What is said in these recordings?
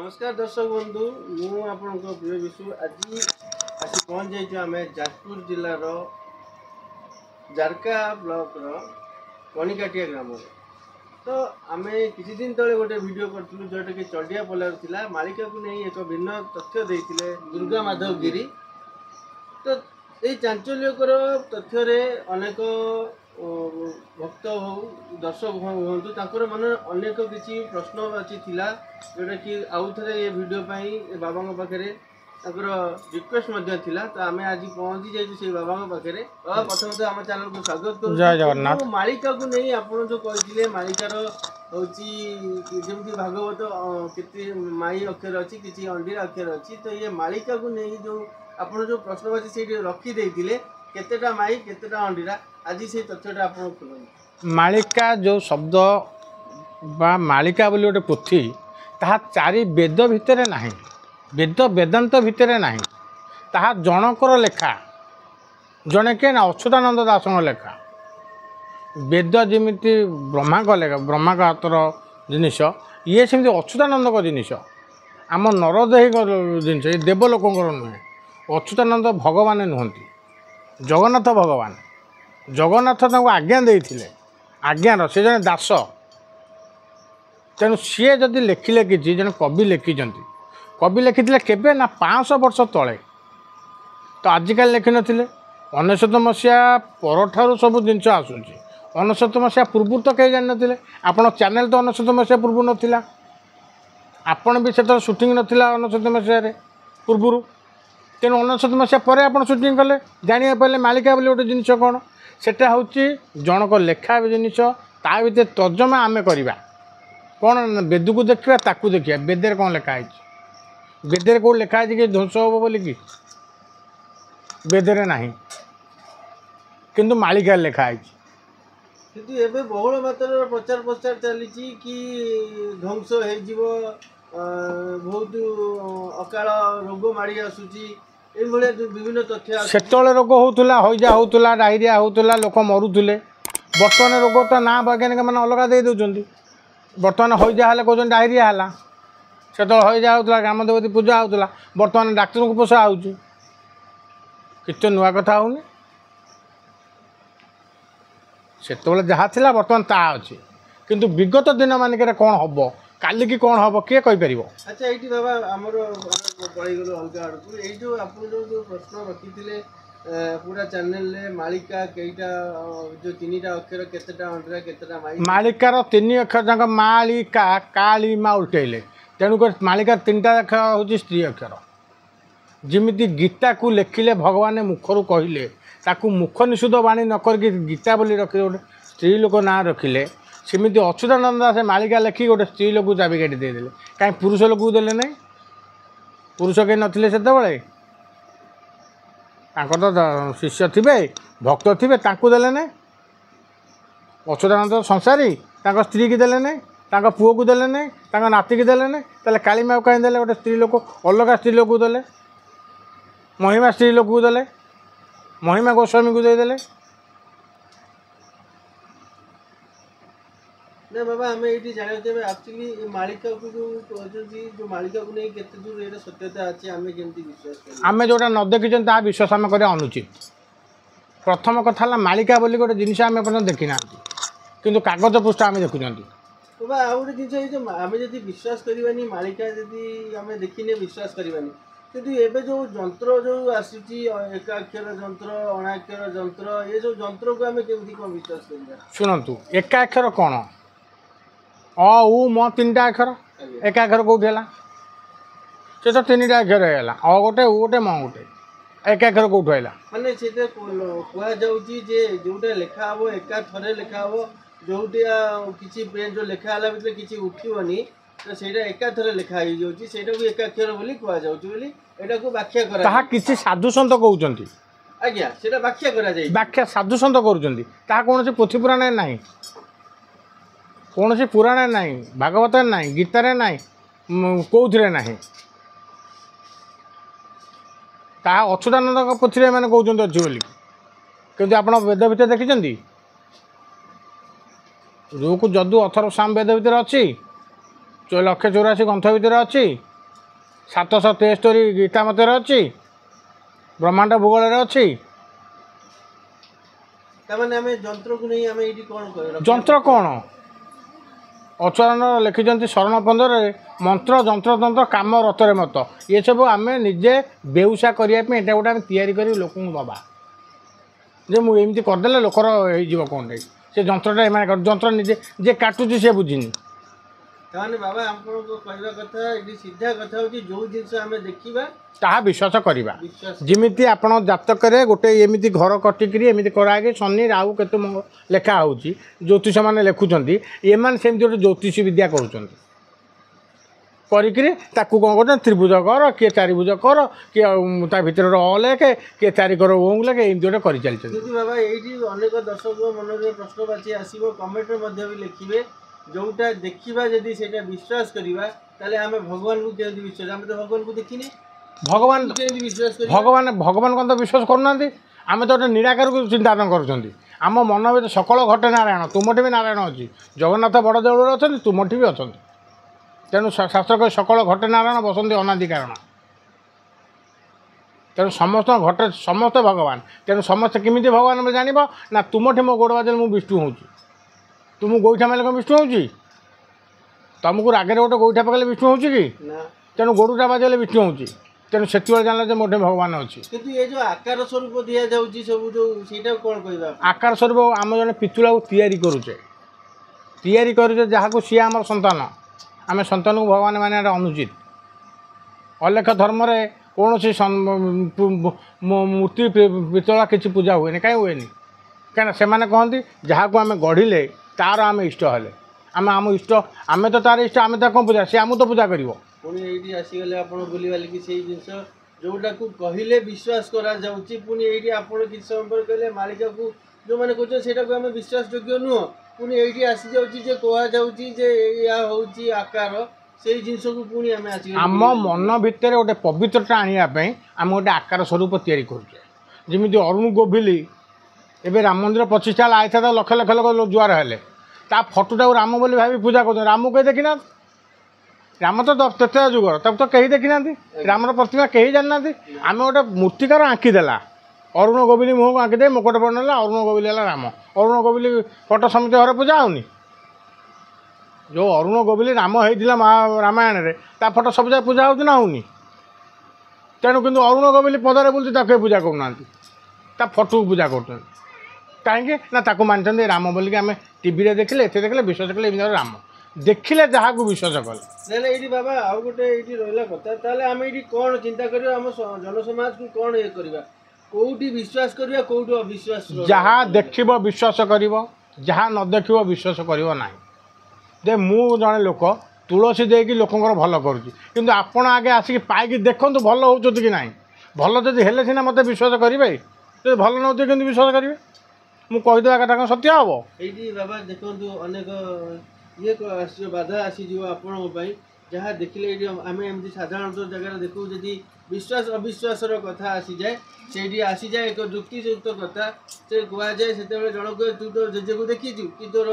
नमस्कार दर्शक बंधु मु आपण प्रिय विशु आज आसी पहुँच जाइए आम जाजपुर जिलार जारका ब्लॉक कणिकाटिया ग्राम तो आम किसी दिन तले गोटे वीडियो करूँ जोटा कि चढ़िया पलार थिला मालिका को नहीं एक भिन्न तथ्य देते दुर्गा माधव गिरी तो ये चांचल्यकर तथ्य अनेक भक्त हो दर्शक हूँ मन अनेक किसी प्रश्न अच्छी थिला जोटा कि आउ थे ये वीडियो बाबा पाखे रिक्वेस्ट थिला तो आम आज पहुँची जाइए से बाबा पाखे प्रथम तो आम चैनल को स्वागत कर मालिका को नहीं आप जो कहते मालिकार हूँ जमी भागवत के माई अक्षर अच्छी किसी अंडीर अक्षर अच्छी तो ये मालिका को नहीं जो आप जो प्रश्नवाची से रखीदे केतेटा माई केतेटा अंडीरा आज से तथ्यटा आप मालिका जो शब्द बा मालिका बोली गोटे पोथी ताहा चारि वेद भितर नाही वेद वेदांत भितर नाही ताहा जनकर लेखा जने के ना अच्युतानंद दास लेखा वेद जमीती ब्रह्मा का लेखा ब्रह्मा का हाथर जिनिस ये सेमती अच्युतानंद को जिनिस आम नरदेही जिनिस ये देवलोकंर नुहे अच्युतानंद भगवान नुहति जगन्नाथ भगवान जगन्नाथ आज्ञा देते आज्ञार से जन दास तेणु सी जदि लिखिले कि जन कवि कवि लिखी केबे ना 500 वर्ष तले तो आजिकल लिखि नथिले 19 मसीहा पर सब जिनस आसूची 19 मसीहा पूर्व तो कहीं जान नथिले आपण चैनल तो 19 मसीहा पूर्व नथिला आपण भी से शूटिंग नथिला 19 मसीह पूर्व तेणु 19 मसीहा पर आप शूटिंग कले जाना पारे मालिका बोली गोटे जिनिस कौन सेटा हूँ जनक लेखा जिनिस ता भर तर्जमा आम करवा कौन वेद को देखा ताकू देखिए वेदर कौन लिखाई वेदर कौन लिखाई कि ध्वंस हम बोल कि वेदर ना किंतु मालिका लिखाई किंतु बहुल मात्रा प्रचार प्रचार चली कि ध्वंस हो बहुत अकाल रोग माड़ी आसूची विभिन्न तथ्य सेतले रोग होता हईजा होता डायरिया होता लोक मरुले बर्तमान रोग तो ना वैज्ञानिक मैंने अलग दे दौरान बर्तमान हईजा है कौन डायरिया है से हईजा होता ग्राम देवती पूजा होता बर्तमान डाक्तर को पोषा हो कितने नुआ कथा होनी से जहाँ थी बर्तमान ता अच्छे किंतु विगत दिन मानिक कौन हम काली की कौन हम किए कहीपर। अच्छा ये बाबा आमर पड़े गल अलग आड़ को ये जो आप जो प्रश्न रखी पूरा चैनल मालिका कईटा जो 3टा अक्षर केतेटा अंडरा केतेटा माई मालिकार 3 अक्षर जाक मालिका काली मा उल्टेले तेणुक मालिकार 3टा अक्षर हूँ स्त्री अक्षर जमीती गीता को लेखिले भगवान मुखर कहले ताकू मुख निषुध बाणी नक गीता बोली रखिले गोटे स्त्री लोक ना रखिले सेमती अच्युतानंद दास मालिका लेखिक गोटे स्त्री लोक चाबिकाठी देदेले कहीं पुरुष लोक देले ना पुरुष कहीं नथिले सेतेबेले तो शिष्य थे भक्त थे देले ना अच्युतानंद संसारी स्त्री की देले ना पुओ को देले ना नाती की देले ना ताले कालीमा कहीं देले गोटे स्त्री लोक अलग स्त्री लोक देले महिमा स्त्री लोक को देले महिमा गोस्वामी को देदेले ना बाबा हमें ये जानते हैं एक्चुअली मालिका को जो मालिका को नहीं केते दूर ये सत्यता अच्छी आम केमती विश्वास कर आम जोटा न देखी ता विश्वास आम कर अनुचित प्रथम कथा मालिका बोली गोटे जिनस आम पर्यटन देखी ना कि कागज पृष्ठा आम देखुं बाबा आ गोटे जिन आम जब विश्वास करवानी मालिका जब आम देखने विश्वास करवानी किंतु एबे जो जंत्र जो आसूची एकाक्षर जंत्र अणाक्षर जंत्र ये जो जंत्र को आम केमती कौन विश्वास करवा शुणु एकाक्षर कौन अ उ म 3टा अक्षर एकाक्षर कौटी है से तो 3टा अक्षर है अ गोटे उ गोटे म गोटे एकाक्षर कौट है माने से कह जे जोटा लेखा हम एका थरे लेखा हम जोटिया किसी पेन जो लेखा भर किसी उठिबनी तो सेटा एका थरे लेखा हो जाउची सेटा को एकाक्षर बोली कह जाउची बोली एटा को व्याख्या करा ताहा किसी साधु संत कहउचंती आज्ञा सेटा व्याख्या करा जाई व्याख्या साधु संत करूचंती ताहा कोनोसी पोथी पुराण नाही कौन सी पुराण ना भागवत ना गीतार ना कौन ना ता अच्युतानंद पोथी मैंने कहते अच्छी बोली कि आप वेद भितर देखी जो को जदू अथर साम वेद भितर अच्छी 184 ग्रंथ भितर अच्छी 773 ଗୀତା ମତରେ ଅଛି, ବ୍ରହ୍ମାଣ୍ଡ ଭୂଗୋଳରେ ଅଛି। ତାମାନେ ଆମେ ଯନ୍ତ୍ରକୁ ନେଇ ଆମେ ଏଇଠି କ'ଣ କହିବା? ଯନ୍ତ୍ର କ'ଣ? ଅଚରଣ ଲେଖିଛନ୍ତି ଶରଣ 15ରେ ମନ୍ତ୍ର ଯନ୍ତ୍ରତନ୍ତ୍ର କାମ ରତରେ ମତ। ଏସବୁ ଆମେ ନିଜେ ବେଉସା କରିବା ପାଇଁ ଏଇଟା ଗୋଟେ ଆମେ ତିଆରି କରି ଲୋକଙ୍କୁ ଦେବା ଯେ ମୁଁ ଏମିତି କରିଦେଲେ ଲୋକର ହେଇଯିବ କ'ଣଟେ। ସେ ଯନ୍ତ୍ରଟା ଏମାନେ ଯନ୍ତ୍ର ନିଜେ ଯେ କାଟୁଛି ସେ ବୁଝିନି। ତାମାନେ ବାବା ଆପଣଙ୍କ କହିବା କଥା ଏଠି ସିଧା କଥା ହେଉଛି ଯେଉଁ ଜିନିଷ ଆମେ ଦେଖିବା ତାହା ବିଶ୍ୱାସ କରିବା। ବିଶ୍ୱାସ ଯେମିତି ଆପଣ ଜାତକରେ ଗୋଟେ ଏମିତି ଘର କଟିକିରି ଏମିତି କରାହେଇକି ଶନି ରାହୁ କେତୁ ଲେଖା ହେଉଛି, ଜ୍ୟୋତିଷମାନେ ଲେଖୁଛନ୍ତି, ଏମାନେ ସେମିତି ଗୋଟେ ଜ୍ୟୋତିଷ ବିଦ୍ୟା କରୁଛନ୍ତି। କରିକିରି ତାକୁ କ'ଣ କରୁଛନ୍ତି, ତ୍ରିଭୁଜ କର, କିଏ ଚାରିଭୁଜ କର, କିଏ ତା ଭିତରେ ଗୋଟେ ଅ ଲେଖେ, କିଏ ଚାରିକର ଓଂ ଲେଖେ, ଏମିତି ଗୋଟେ କରିଚାଲିଛନ୍ତି। କିନ୍ତୁ ବାବା ଏଇଠି ଅନେକ ଦର୍ଶକ ମନରେ ପ୍ରଶ୍ନବାଚୀ ଆସିବ, କମେଣ୍ଟରେ ମଧ୍ୟ ବି ଲେଖିବେ ଯେଉଁଟା ଦେଖିବା ଯଦି ସେଇଟା ବିଶ୍ୱାସ କରିବା ତାହେଲେ ଆମେ ଭଗବାନଙ୍କୁ କେମିତି ବିଶ୍ୱାସ? ଆମେ ତ ଭଗବାନଙ୍କୁ ଦେଖିନି, ଭଗବାନ କେମିତି ବିଶ୍ୱାସ କରିବା? ଭଗବାନ କ'ଣ ତ ବିଶ୍ୱାସ କରୁନାହାନ୍ତି? ଆମେ ତ ଗୋଟେ ନିରାକାରକୁ ଚିନ୍ତାନ କରୁଛନ୍ତି। ଆମ ମନ ଭିତରେ ସକଳ ଘଟେ ନାରାୟଣ, ତୁମଠି ବି ନାରାୟଣ ଅଛି। ଜଗନ୍ନାଥ ବଡ଼ ଦେଉଳରେ ଅଛନ୍ତି, ତୁମଠି ବି ଅଛନ୍ତି। ତେଣୁ ଶାସ୍ତ୍ର କହେ ସକଳ ଘଟେ ନାରାୟଣ ବସନ୍ତି ଅନାଦି କାରଣ। ତେଣୁ ସମସ୍ତଙ୍କ ଘଟେ ସମସ୍ତେ ଭଗବାନ। ତେଣୁ ସମସ୍ତେ କେମିତି ଭଗବାନ ଜାଣିବ ନା ତୁମଠି ମୋ ଗୋଡ଼ ବାଜିଲେ ମୁଁ ବିଷ୍ଣୁ ହେଉଛି। ତୁମକୁ ଗୋଇଠା ମାରିଲେ କ'ଣ ବିଷ୍ଣୁ ହେଉଛି? ତୁମକୁ ରାଗରେ ଗୋଟେ ଗୋଇଠା ପକାଇଲେ ବିଷ୍ଣୁ ହେଉଛି କି? ନା। ତେଣୁ ଗୋଡ଼ଟା ବାଜିଲେ ବିଷ୍ଣୁ ହେଉଛି। ତେଣୁ ସେତେବେଳେ ଜାଣିଲେ ଯେ ମୋଟେ ଭଗବାନ ଅଛି। କିନ୍ତୁ ଏ ଯେଉଁ ଆକାର ସ୍ୱରୂପ ଦିଆଯାଉଛି ସବୁ ଯେଉଁ ସେଇଟାକୁ କ'ଣ କହିବା? ଆକାର ସ୍ୱରୂପ ଆମେ ଜଣେ ପିତୁଳାକୁ ତିଆରି କରୁଛେ ଯାହାକୁ ସିଏ ଆମର ସନ୍ତାନ। ଆମେ ସନ୍ତାନକୁ ଭଗବାନ ମାନେ ଏଇଟା ଅନୁଚିତ। ଅଲେଖ ଧର୍ମରେ କୌଣସି ମୂର୍ତ୍ତି ପିତଳ କିଛି ପୂଜା ହୁଏନି। କାହିଁ ହୁଏନି? କାହିଁକିନା ସେମାନେ କହନ୍ତି ଯାହାକୁ ଆମେ ଗଢ଼ିଲେ ତାର ଆମେ ଇଷ୍ଟ ହେଲେ। ଆମ ଇଷ୍ଟ, ଆମେ ତ ତାର ଇଷ୍ଟ, ଆମେ ତାକୁ କ'ଣ ପୂଜା? ସେ ଆମକୁ ତ ପୂଜା କରିବ। ପୁଣି ଏଇଠି ଆସିଗଲେ ଆପଣ ବୁଲିବାଲିକି ସେଇ ଜିନିଷ ଯେଉଁଟାକୁ କହିଲେ ବିଶ୍ୱାସ କରାଯାଉଛି, ପୁଣି ଏଇଠି ଆପଣ କିଛି ସମୟ ପରେ କହିଲେ ମାଳିକାକୁ ଯେଉଁମାନେ କହୁଛନ୍ତି ସେଇଟାକୁ ଆମେ ବିଶ୍ୱାସଯୋଗ୍ୟ ନୁହଁ, ପୁଣି ଏଇଠି ଆସିଯାଉଛି ଯେ କୁହାଯାଉଛି ଯେ ଏଇଆ ହେଉଛି ଆକାର, ସେଇ ଜିନିଷକୁ ପୁଣି ଆମେ ଆସିଗଲେ ଆମ ମନ ଭିତରେ ଗୋଟେ ପବିତ୍ରତା ଆଣିବା ପାଇଁ ଆମେ ଗୋଟେ ଆକାର ସ୍ୱରୂପ ତିଆରି କରୁଛେ। ଯେମିତି ଅରୁଣ ଗୋଭିଲି ଏବେ ରାମ ମନ୍ଦିର ପ୍ରତିଷ୍ଠା ହେଲା, ଆଇଥିଲା ଲକ୍ଷ ଲକ୍ଷ ଲୋକ ଜୁଆର ହେଲେ, ତା ଫଟୋଟାକୁ ରାମ ବୋଲି ଭାବି ପୂଜା କରୁଛନ୍ତି। ରାମକୁ କେହି ଦେଖିନାହାନ୍ତି। ରାମ ତ ତ୍ରେତୟା ଯୁଗର, ତାକୁ ତ କେହି ଦେଖିନାହାନ୍ତି। ରାମର ପ୍ରତିମା କେହି ଜାଣିନାହାନ୍ତି। ଆମେ ଗୋଟେ ମୂର୍ତ୍ତିକାର ଆଙ୍କିଦେଲା, ଅରୁଣ ଗୋବିଲି ମୁହଁକୁ ଆଙ୍କିଦେଇ ମୁକଟ ବନେଇଲା, ଅରୁଣ ଗୋବିଲି ହେଲା ରାମ। ଅରୁଣ ଗୋବିଲି ଫଟୋ ସମିତି ଘରେ ପୂଜା ହେଉନି? ଯେଉଁ ଅରୁଣ ଗୋବିଲି ରାମ ହେଇଥିଲା ରାମାୟଣରେ, ତା ଫଟୋ ସବୁ ଯାକ ପୂଜା ହେଉଛି ନା ହେଉନି? ତେଣୁ କିନ୍ତୁ ଅରୁଣ ଗୋବିଲି ପଦାରେ ବୁଲୁଛି, ତାକୁ କେହି ପୂଜା କରୁନାହାନ୍ତି, ତା ଫଟୋକୁ ପୂଜା କରୁଛନ୍ତି। କାହିଁକି ନା ତାକୁ ମାନିଛନ୍ତି ରାମ ବୋଲିକି। ଆମେ ଟିଭିରେ ଦେଖିଲେ, ଏଥିରେ ଦେଖିଲେ, ବିଶ୍ୱାସ କଲେ ଏମିତି ରାମ ଦେଖିଲେ ଯାହାକୁ ବିଶ୍ୱାସ କଲେ। ତାହେଲେ ଏଇଠି ବାବା ଆଉ ଗୋଟେ ଏଇଠି ରହିଲା କଥା, ତାହେଲେ ଆମେ ଏଇଠି କ'ଣ ଚିନ୍ତା କରିବା? ଆମ ଜନସମାଜକୁ କ'ଣ ଇଏ କରିବା? କେଉଁଠି ବିଶ୍ୱାସ କରିବା, କେଉଁଠି ଅବିଶ୍ୱାସ? ଯାହା ଦେଖିବ ବିଶ୍ୱାସ କରିବ, ଯାହା ନ ଦେଖିବ ବିଶ୍ୱାସ କରିବ ନାହିଁ। ଯେ ମୁଁ ଜଣେ ଲୋକ ତୁଳସୀ ଦେଇକି ଲୋକଙ୍କର ଭଲ କରୁଛି, କିନ୍ତୁ ଆପଣ ଆଗେ ଆସିକି ପାଇକି ଦେଖନ୍ତୁ ଭଲ ହେଉଛନ୍ତି କି ନାହିଁ। ଭଲ ଯଦି ହେଲେ ସିନା ମୋତେ ବିଶ୍ୱାସ କରିବେ, ଯଦି ଭଲ ନ ହେଉଥିବେ କେମିତି ବିଶ୍ୱାସ କରିବେ? ମୁଁ କହିଦେବା କଥା କ'ଣ ସତ୍ୟ ହେବ? ଏଇଠି ବାବା ଦେଖନ୍ତୁ ଅନେକ ଇଏ ଆସିଯିବ, ବାଧା ଆସିଯିବ ଆପଣଙ୍କ ପାଇଁ। ଯାହା ଦେଖିଲେ ଏଇଠି ଆମେ ଏମିତି ସାଧାରଣତଃ ଜାଗାରେ ଦେଖୁ, ଯଦି ବିଶ୍ୱାସ ଅବିଶ୍ୱାସର କଥା ଆସିଯାଏ, ସେଇଠି ଆସିଯାଏ ଏକ ଯୁକ୍ତିଯୁକ୍ତ କଥା। ସେ କୁହାଯାଏ ସେତେବେଳେ ଜଣକୁ ତୁ ତୋ ଜେଜେକୁ ଦେଖିଛୁ, କି ତୋର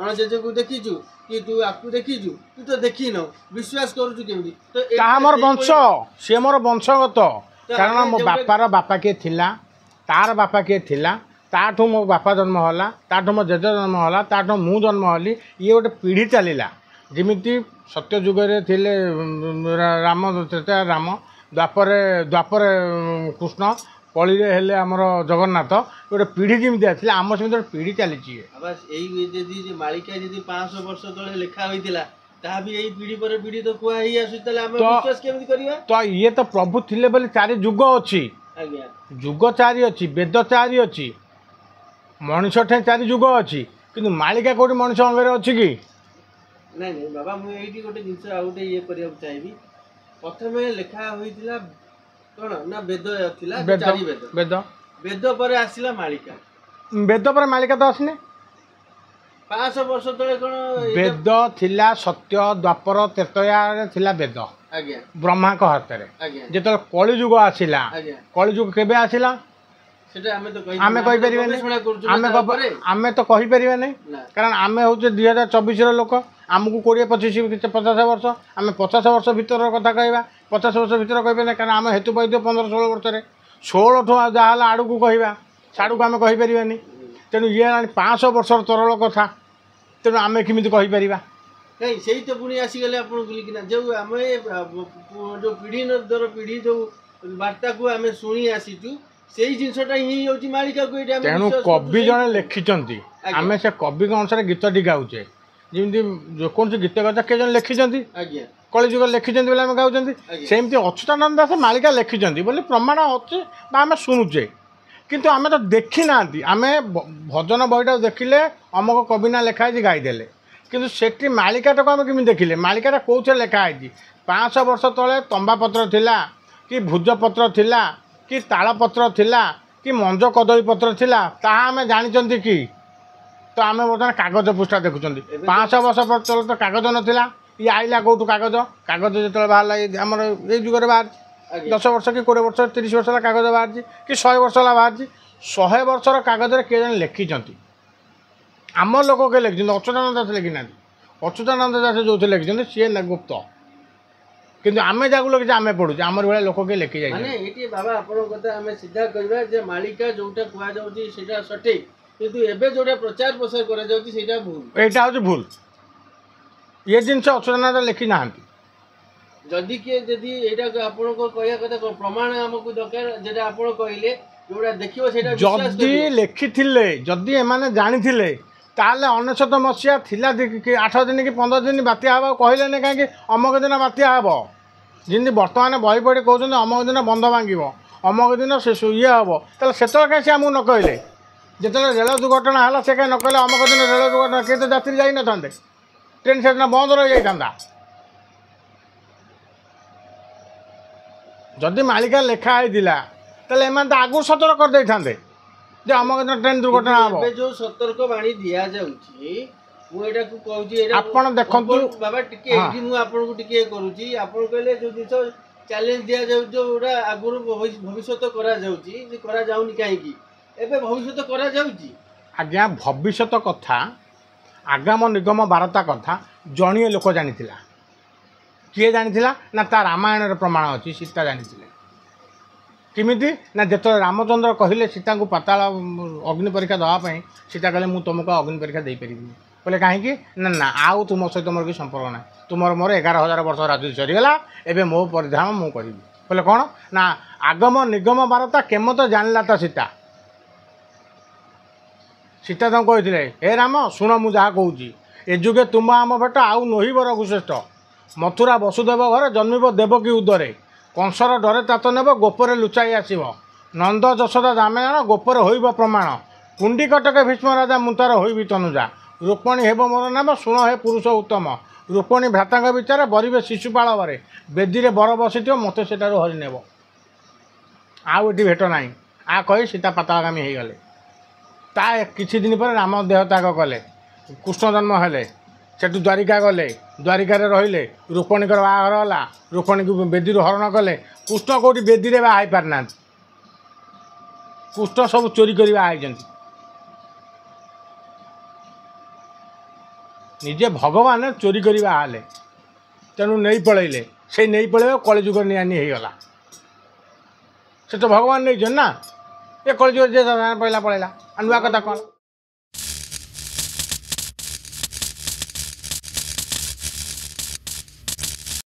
ଅଣଜେଜେକୁ ଦେଖିଛୁ, କି ତୁ ଆକୁ ଦେଖିଛୁ, ତୁ ତ ଦେଖିନ, ବିଶ୍ୱାସ କରୁଛୁ କେମିତି? ତ ତାହା ମୋର ବଂଶ, ସିଏ ମୋର ବଂଶଗତ। କାରଣ ମୋ ବାପାର ବାପା କିଏ ଥିଲା, ତାର ବାପା କିଏ ଥିଲା, ତାଠୁ ମୋ ବାପା ଜନ୍ମ ହେଲା, ତାଠୁ ମୋ ଜେଜେ ଜନ୍ମ ହେଲା, ତାଠୁ ମୁଁ ଜନ୍ମ ହେଲି। ଇଏ ଗୋଟେ ପିଢ଼ି ଚାଲିଲା। ଯେମିତି ସତ୍ୟ ଯୁଗରେ ଥିଲେ ରାମ, ତ୍ରେତୟା ରାମ, ଦ୍ୱାପରେ କୃଷ୍ଣ, କଳିରେ ହେଲେ ଆମର ଜଗନ୍ନାଥ। ଗୋଟେ ପିଢ଼ି ଯେମିତି ଆସିଲା, ଆମ ସେମିତି ଗୋଟେ ପିଢ଼ି ଚାଲିଛି। ଏଇ ଯଦି ମାଳିକା ଯଦି 500 ବର୍ଷ ତଳେ ଲେଖା ହୋଇଥିଲା, ତାହା ବି ଏଇ ପିଢ଼ି ପରେ ପିଢ଼ି ତ କୁହା ହେଇ ଆସୁଛି, ତାହେଲେ ଆମେ ବିଶ୍ୱାସ କେମିତି କରିବା? ତ ଇଏ ତ ପ୍ରଭୁ ଥିଲେ ବୋଲି 4 ଯୁଗ ଅଛି। ଆଜ୍ଞା, ଯୁଗ 4 ଅଛି, ବେଦ 4 ଅଛି, ମଣିଷ ଠେଇଁ 4 ଯୁଗ ଅଛି, କିନ୍ତୁ ମାଳିକା କେଉଁଠି ମଣିଷ ଅଙ୍ଗରେ ଅଛି କି? ନାଇଁ ନାଇଁ ବାବା, ମୁଁ ଏଇଠି ଗୋଟେ ଜିନିଷ ଆଉ ଗୋଟେ ଇଏ କରିବାକୁ ଚାହିଁବି। ପ୍ରଥମେ ଲେଖା ହୋଇଥିଲା କ'ଣ ନା ବେଦ ଥିଲା, ବେଦ ପରେ ଆସିଲା ମାଳିକା। ବେଦ ପରେ ମାଳିକା ତ ଆସିନି। 500 ବର୍ଷ ତଳେ କ'ଣ ବେଦ ଥିଲା? ସତ୍ୟ ଦ୍ୱାପର ତ୍ରେତୟାରେ ଥିଲା ବେଦ। ଆଜ୍ଞା, ବ୍ରହ୍ମାଙ୍କ ହାତରେ। ଆଜ୍ଞା, ଯେତେବେଳେ କଳିଯୁଗ ଆସିଲା, ଆଜ୍ଞା, କଳିଯୁଗ କେବେ ଆସିଲା ସେଟା ଆମେ ତ କହିପାରିବାନି। ଆମେ ତ କହିପାରିବାନି, କାରଣ ଆମେ ହେଉଛେ 2024ର ଲୋକ। आमको 20-25-50 वर्ष आम 50 वर्ष भर कथा कह 50 वर्ष भर कह कारण आम हेतु पाई 15-16 वर्ष 16 ठू जहाँ आड़ को कह साड़ू आम कहीपर तेणु ये 500 वर्ष तरल कथा तेणु आम केमी कहीपर नहीं से तो पुणी आसीगले आप जो आम जो पीढ़ी दर पीढ़ी जो वार्ता को आम शुणी आसीचु से जिनसटा ही होची मालिका को एटा तेणु कवि जड़े लिखिं आम से कवि अनुसार गीतटी गाऊे जमी जो कौन गीत गाता किए जन लिखिं कलिजुग लिखिं बोले आम गाँव सेमती अच्युतानंद दास मालिका लिखिं बोले प्रमाण अच्छे आम शुणुचे किंतु आम तो देखी ना आम भजन बहीटा देखिले अमक कवि ना लिखाई गाईदेले किंतु सेठी मालिकाटा को आम केमी देखिले मालिकाटा कौन लिखाई 500 वर्ष तले तंबापत्र थिला कि भुजपत्र थिला कि तालपत्र थिला कि मंज कदली पत्र थिला ताहा आम जानी कि तो आम बर्तमान कागज पृष्ठा देखुं 500 वर्ष तले तो कागज नाला ये आइला कौटू कागज कागज जो बाहर आमर ये जुगे बाहर 10 वर्ष कि 20 वर्ष 30 वर्ष कागज बाहर कि 100 वर्ष बाहर 100 वर्षर कागज किए जन लिखिं आम लोक के लिखिं अच्युतानंद दास लिखि ना अच्युतानंद दास जो लिखिं सी गुप्त किंतु आमे जागु लोक आमे पढुचे हमर बेला लोक के लिखि जाय माने एटी बाबा आपन कथा आमे सीधा कहबा जे मालिका जोटा कुआ जाउची सेटा सटीक किंतु एबे जोटा प्रचार प्रसार करा जाउची सेटा भूल एटा होची भूल ये जिनस अच्युतानंद लिखि नाहंती जदि के जदि एटा आपन को कहया कथा प्रमाण हमकु दरकार जेटा आपन कहिले जोटा देखियो सेटा विश्वास जदि लिखिथिले जदि एमाने जानिथिले ताले 19 मसीहा थिला 8 दिन कि 15 दिन बात्या हवा कहले ने काहे अमक दिन बात्या हवा जिंदि वर्तमान बही पढ़ी कहते अमक दिन बंध भांग अमक दिन से ये हम तो से कहीं आमको न कहले जो रेल दुर्घटना है से कहीं न कहले अमक दिन रेल दुर्घटना किए तो यात्री जाई न था ट्रेन से बंद रही जाता जदि मालिका लिखा होता तेल एम तो आगु सतर्क कर दे था जे अमक दिन ट्रेन दुर्घटना हम जो सतर्क बाणी दिया जाउची मु एटा को कहूची एटा आपण देखंतु बाबा टिके एठी मु आपन को टिके करूची आपन कहले जो दिस चैलेंज दिया जाउ जोटा आगुरु भविष्यत करा जाउची जे करा जाउनी काहे की एबे भविष्यत करा जाउची आज्ञा भविष्यत कथा आगाम निगम वार्ता कथा जणीय लोक जानिथिला किए जानिथिला ना ता रामायण रे प्रमाण अछि सीता जानिथिले किमिति ना जेत रामचंद्र कहले सीता को पाताल अग्नि परीक्षा देवाई सीता कहले मु तुमको अग्नि परीक्षा दे परिबिनी बोले कहीं ना ना आउ तुम सहित मोर कि संपर्क ना तुम मोर 11,000 वर्ष राजु सरीगला एवं मो परिधान मु करी बोले कौन ना आगम निगम वार्ता केमत जानला तो सीता सीता तुम कही हे राम शुण मु जहाँ कहूँ ए जुगे तुम आम भेट आउ नहिब रघुश्रेष्ठ मथुरा वसुदेव घर जन्मिब देवकी उदरे कंसर डरे तात नेब गोपरे लुचाई आसब नंद यशोदा दामयाण गोपरे होइब प्रमाण कुंडी कटके भीष्म राजा मुतार होइबि तनुजा रुक्मणी हेब मोर नाम शुण हे पुरुष उत्तम रुक्मणी भ्राता विचार बरबे शिशुपाल बरे बेदी रे बर बसी मत से हरि नेब आउ ये भेट ना आ कही सीता पातागामी हो गले ता किछि दिन पर राम देह त्याग कले कृष्ण जन्म हेले सेठू द्वारिका गले द्वारिका रहिले रुक्मणी बाहाघर है रुक्मणी को बेदी हरण कले कृष्ण कौटी बेदी रे बाहा पारना कृष्ण सब चोरी कर निजे भगवान चोरी कर बाहले तेणु नहीं पलैले से नहीं पलैब कलिजुग निआनी होगला से तो भगवान नहीं ना ये कलिजुग जे पहला पलैला नुआ कथा कौन